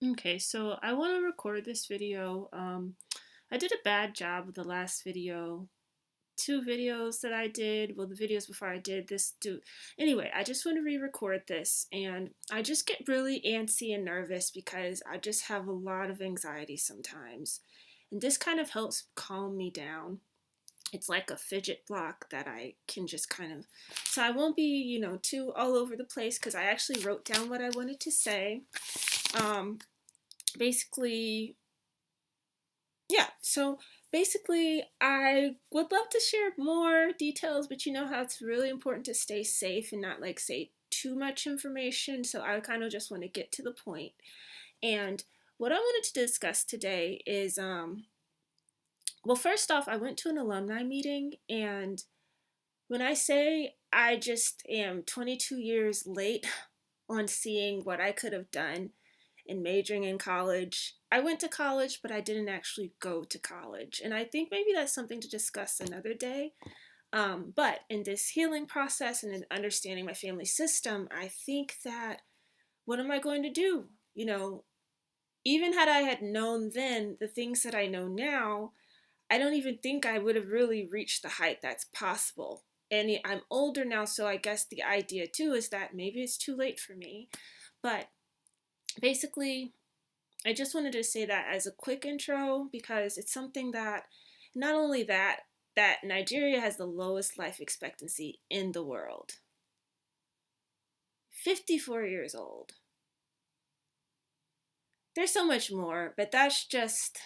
Okay, so I want to record this video. I did a bad job with the last video. Two videos that I did, well, the videos before I did this, anyway, I just want to re-record this, and I just get really antsy and nervous because I just have a lot of anxiety sometimes. And this kind of helps calm me down. It's like a fidget block that I can just kind of, so I won't be, too all over the place because I actually wrote down what I wanted to say. Um, basically, yeah, so basically, I would love to share more details, but you know how it's really important to stay safe and not like say too much information. So I kind of just want to get to the point. And what I wanted to discuss today is, well, first off, I went to an alumni meeting, and when I say I just am 22 years late on seeing what I could have done in majoring in college. I went to college, but I didn't actually go to college. And I think maybe that's something to discuss another day. But in this healing process and in understanding my family system, I think that what am I going to do? Even had I had known then the things that I know now, I don't even think I would have really reached the height that's possible. And I'm older now, so I guess the idea too is that maybe it's too late for me. But basically, I just wanted to say that as a quick intro because it's something that not only that Nigeria has the lowest life expectancy in the world. 54 years old. There's so much more, but that's just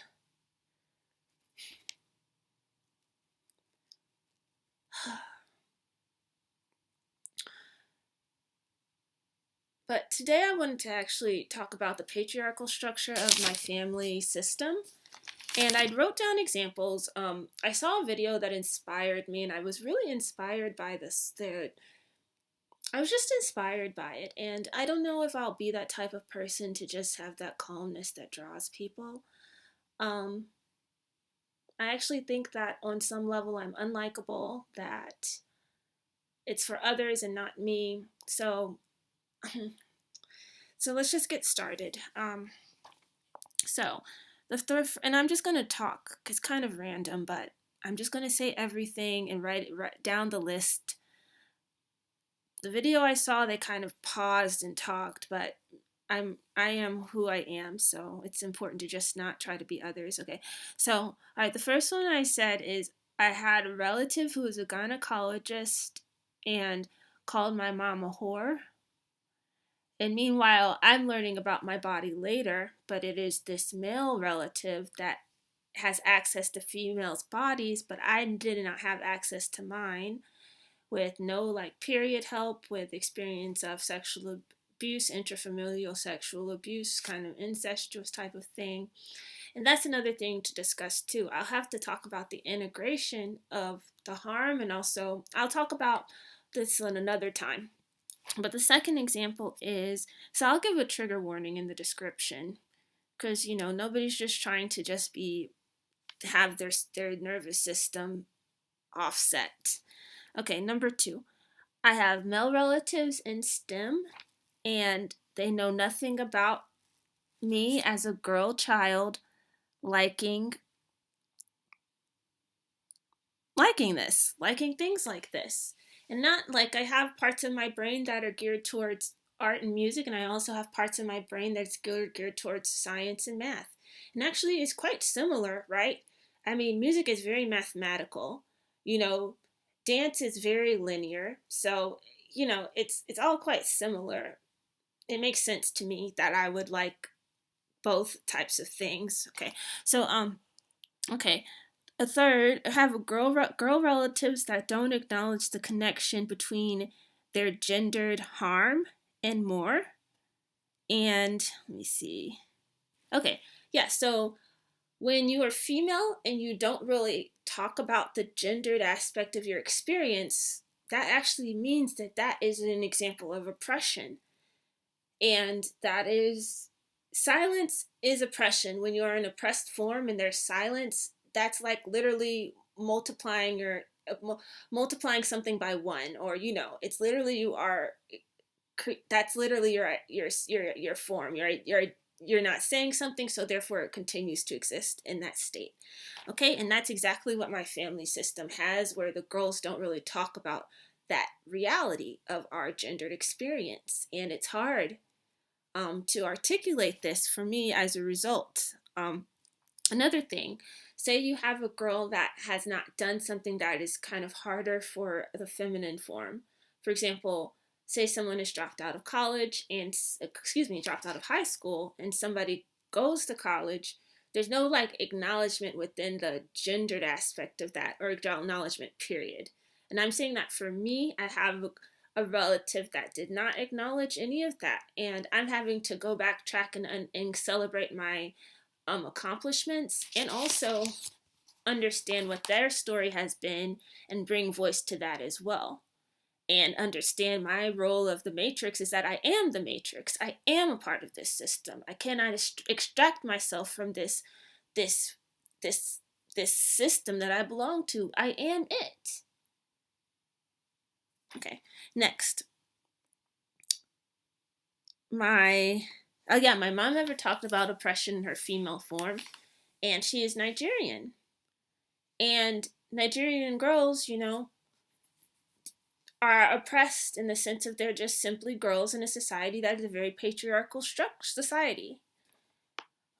But today I wanted to actually talk about the patriarchal structure of my family system. And I wrote down examples. I saw a video that inspired me, and I was really inspired by this. I was just inspired by it, and I don't know if I'll be that type of person to just have that calmness that draws people. Um, I actually think that on some level I'm unlikable, that it's for others and not me. So, so let's just get started. So the third, and I'm just gonna talk. It's kind of random, but I'm just gonna say everything and write down the list. The video I saw, they kind of paused and talked, but I am who I am, so it's important to just not try to be others. Okay, so all right, the first one I said is I had a relative who was a gynecologist and called my mom a whore. And meanwhile, I'm learning about my body later, but it is this male relative that has access to females' bodies, but I did not have access to mine, with no like period help, with experience of sexual abuse, intrafamilial sexual abuse, kind of incestuous type of thing. And that's another thing to discuss too. I'll have to talk about the integration of the harm, and also I'll talk about this on another time. But the second example is, so I'll give a trigger warning in the description because nobody's just trying to just be have their nervous system offset. Okay, number 2. I have male relatives in STEM, and they know nothing about me as a girl child liking liking things like this. And not like I have parts of my brain that are geared towards art and music, and I also have parts of my brain that's geared towards science and math. And actually, it's quite similar, right? I mean, music is very mathematical. You know, dance is very linear. So, it's all quite similar. It makes sense to me that I would like both types of things. Okay. So, okay. A third, have girl relatives that don't acknowledge the connection between their gendered harm and more. And let me see. Okay, yeah, so when you are female and you don't really talk about the gendered aspect of your experience, that actually means that that is an example of oppression. And that is, silence is oppression. When you're in oppressed form and there's silence, that's like literally multiplying something by one, or it's literally you are, that's literally your form, your you're not saying something, so therefore it continues to exist in that state. Okay, and that's exactly what my family system has, where the girls don't really talk about that reality of our gendered experience. And it's hard to articulate this for me as a result. Another thing, say you have a girl that has not done something that is kind of harder for the feminine form. For example, say someone is dropped out of college and, dropped out of high school, and somebody goes to college. There's no like acknowledgement within the gendered aspect of that, or acknowledgement period. And I'm saying that for me, I have a relative that did not acknowledge any of that, and I'm having to go backtrack and celebrate my accomplishments, and also understand what their story has been and bring voice to that as well. And understand my role of the matrix is that I am the matrix. I am a part of this system. I cannot extract myself from this system that I belong to. I am it. Okay, next. My mom never talked about oppression in her female form, and she is Nigerian. And Nigerian girls, are oppressed in the sense of they're just simply girls in a society that is a very patriarchal society.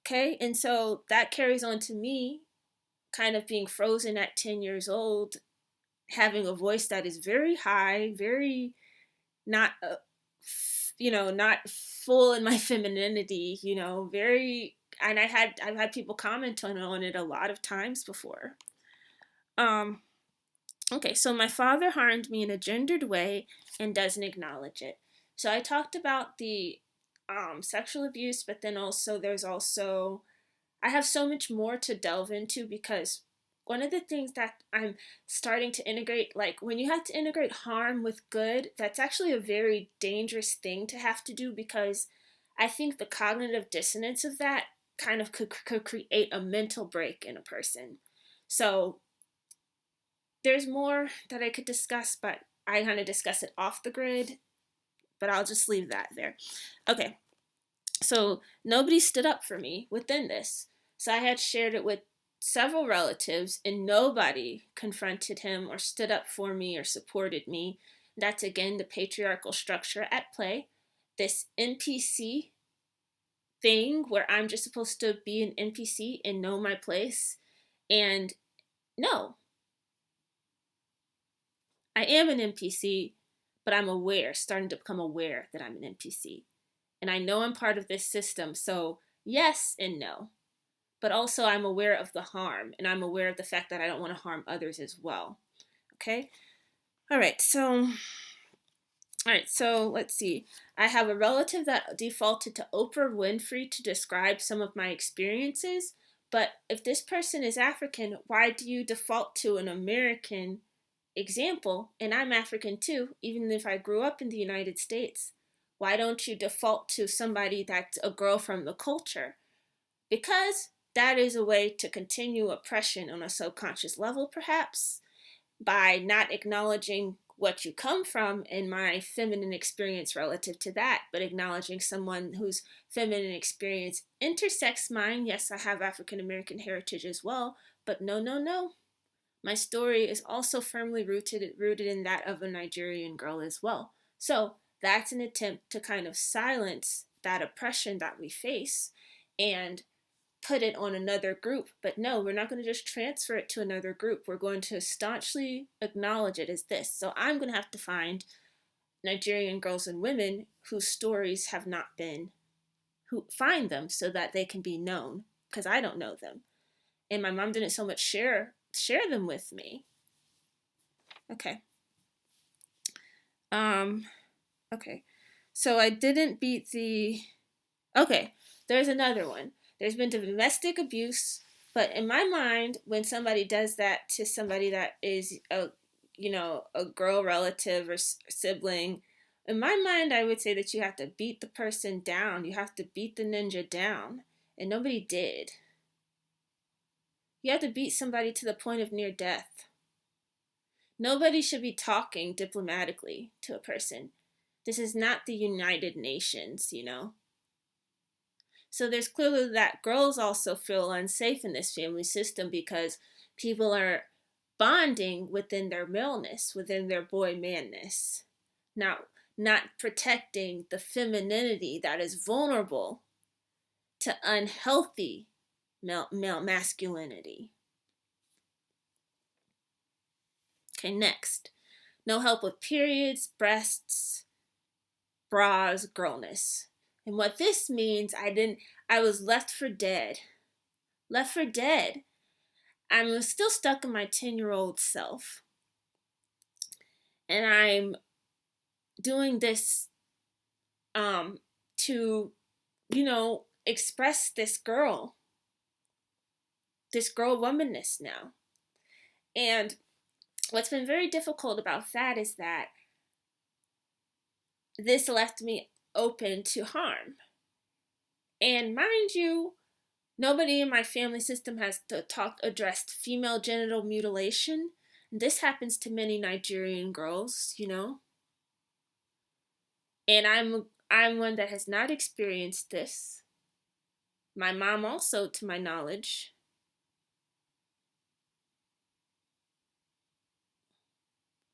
Okay, and so that carries on to me kind of being frozen at 10 years old, having a voice that is very high, very not, not full in my femininity, very, and I've had people comment on it a lot of times before. Okay, so my father harmed me in a gendered way and doesn't acknowledge it. So I talked about the sexual abuse, but then also I have so much more to delve into, because one of the things that I'm starting to integrate, like when you have to integrate harm with good, that's actually a very dangerous thing to have to do, because I think the cognitive dissonance of that kind of could create a mental break in a person. So there's more that I could discuss, but I kind of discuss it off the grid, but I'll just leave that there. Okay, so nobody stood up for me within this. So I had shared it with several relatives, and nobody confronted him or stood up for me or supported me. That's again the patriarchal structure at play. This NPC thing where I'm just supposed to be an NPC and know my place. And no, I am an NPC, but I'm starting to become aware that I'm an NPC. And I know I'm part of this system, so yes and no. But also I'm aware of the harm, and I'm aware of the fact that I don't want to harm others as well. Okay? All right, so let's see. I have a relative that defaulted to Oprah Winfrey to describe some of my experiences, but if this person is African, why do you default to an American example? And I'm African too, even if I grew up in the United States. Why don't you default to somebody that's a girl from the culture? Because that is a way to continue oppression on a subconscious level, perhaps, by not acknowledging what you come from and my feminine experience relative to that, but acknowledging someone whose feminine experience intersects mine. Yes, I have African American heritage as well, but no. My story is also firmly rooted in that of a Nigerian girl as well. So that's an attempt to kind of silence that oppression that we face and put it on another group. But no, we're not going to just transfer it to another group. We're going to staunchly acknowledge it as this. So I'm going to have to find Nigerian girls and women whose stories have not been, who find them so that they can be known, because I don't know them. And my mom didn't so much share them with me. Okay. Okay. So I didn't beat the... Okay, there's another one. There's been domestic abuse, but in my mind, when somebody does that to somebody that is a girl relative or sibling, in my mind, I would say that you have to beat the person down. You have to beat the ninja down, and nobody did. You have to beat somebody to the point of near death. Nobody should be talking diplomatically to a person. This is not the United Nations, So there's clearly that girls also feel unsafe in this family system because people are bonding within their maleness, within their boy manness, not protecting the femininity that is vulnerable to unhealthy male masculinity. Okay, next. No help with periods, breasts, bras, girlness. And what this means, I was left for dead. Left for dead. I'm still stuck in my 10-year-old self. And I'm doing this to, express this girl womanness now. And what's been very difficult about that is that this left me open to harm. And mind you, nobody in my family system has addressed female genital mutilation. And this happens to many Nigerian girls, And I'm one that has not experienced this. My mom also, to my knowledge.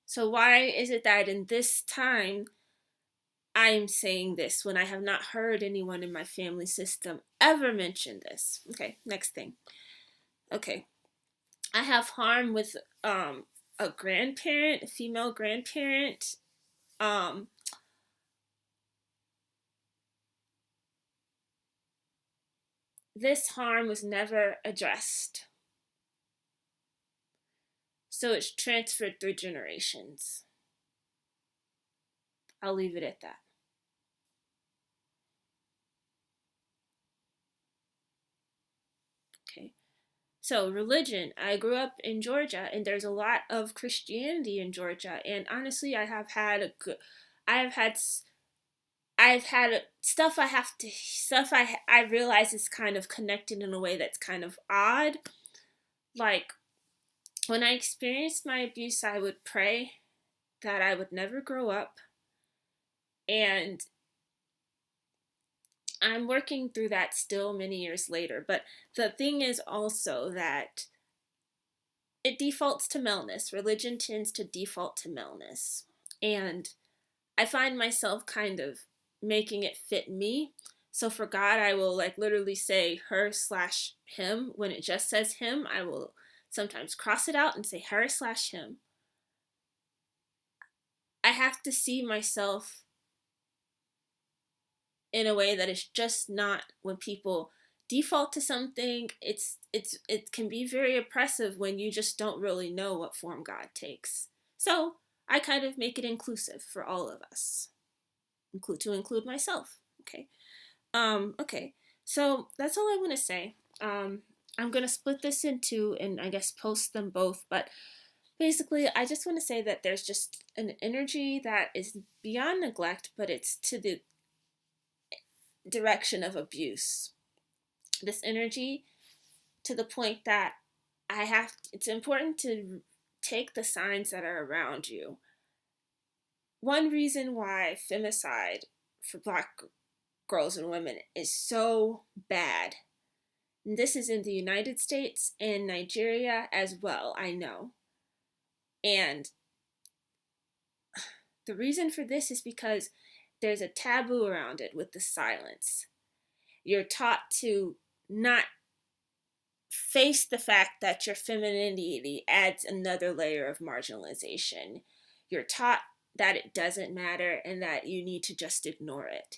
So why is it that in this time I am saying this when I have not heard anyone in my family system ever mention this? Okay, next thing. Okay, I have harm with a grandparent, a female grandparent. This harm was never addressed. So it's transferred through generations. I'll leave it at that. Okay. So religion. I grew up in Georgia, and there's a lot of Christianity in Georgia. And honestly, I've had stuff I realize is kind of connected in a way that's kind of odd. Like when I experienced my abuse, I would pray that I would never grow up. And I'm working through that still many years later. But the thing is also that it defaults to maleness. Religion tends to default to maleness. And I find myself kind of making it fit me. So for God, I will literally say her/him. When it just says him, I will sometimes cross it out and say her/him. I have to see myself in a way that is just not, when people default to something, it can be very oppressive when you just don't really know what form God takes. So I kind of make it inclusive for all of us, to include myself. Okay. Okay. So that's all I want to say. I'm going to split this in two and I guess post them both, but basically I just want to say that there's just an energy that is beyond neglect, but it's to the direction of abuse. This energy to the point that it's important to take the signs that are around you. One reason why femicide for Black girls and women is so bad, and this is in the United States and Nigeria as well, I know. And the reason for this is because there's a taboo around it with the silence. You're taught to not face the fact that your femininity adds another layer of marginalization. You're taught that it doesn't matter and that you need to just ignore it.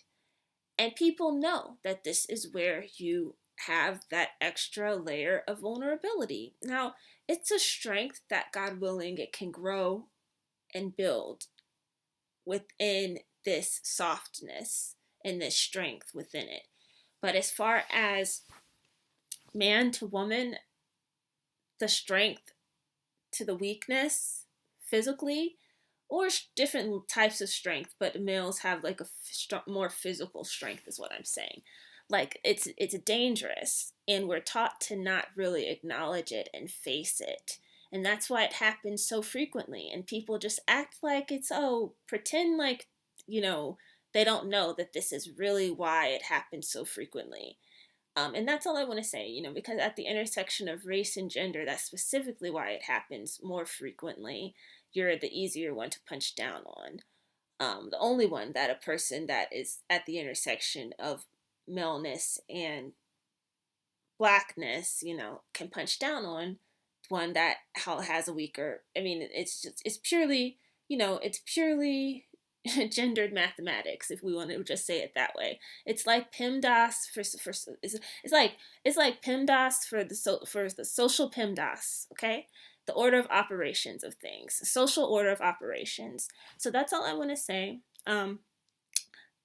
And people know that this is where you have that extra layer of vulnerability. Now, it's a strength that, God willing, it can grow and build within this softness and this strength within it. But as far as man to woman, the strength to the weakness physically, or different types of strength, but males have a more physical strength is what I'm saying. It's dangerous, and we're taught to not really acknowledge it and face it. And that's why it happens so frequently. And people just act like it's, pretend like, they don't know that this is really why it happens so frequently. And that's all I want to say, you know, because at the intersection of race and gender, that's specifically why it happens more frequently. You're the easier one to punch down on. The only one that a person that is at the intersection of maleness and blackness, you know, can punch down on, one that has a weaker, I mean, it's purely, you know, it's purely gendered mathematics, if we want to just say it that way. It's like PEMDAS it's like PEMDAS for the social PEMDAS, okay? The order of operations of things, social order of operations. So that's all I want to say.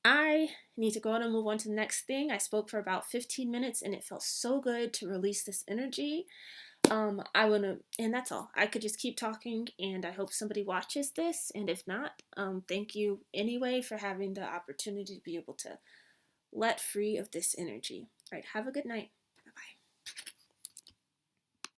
I need to go on and move on to the next thing. I spoke for about 15 minutes and it felt so good to release this energy. And that's all. I could just keep talking, and I hope somebody watches this. And if not, thank you anyway for having the opportunity to be able to let free of this energy. All right, have a good night.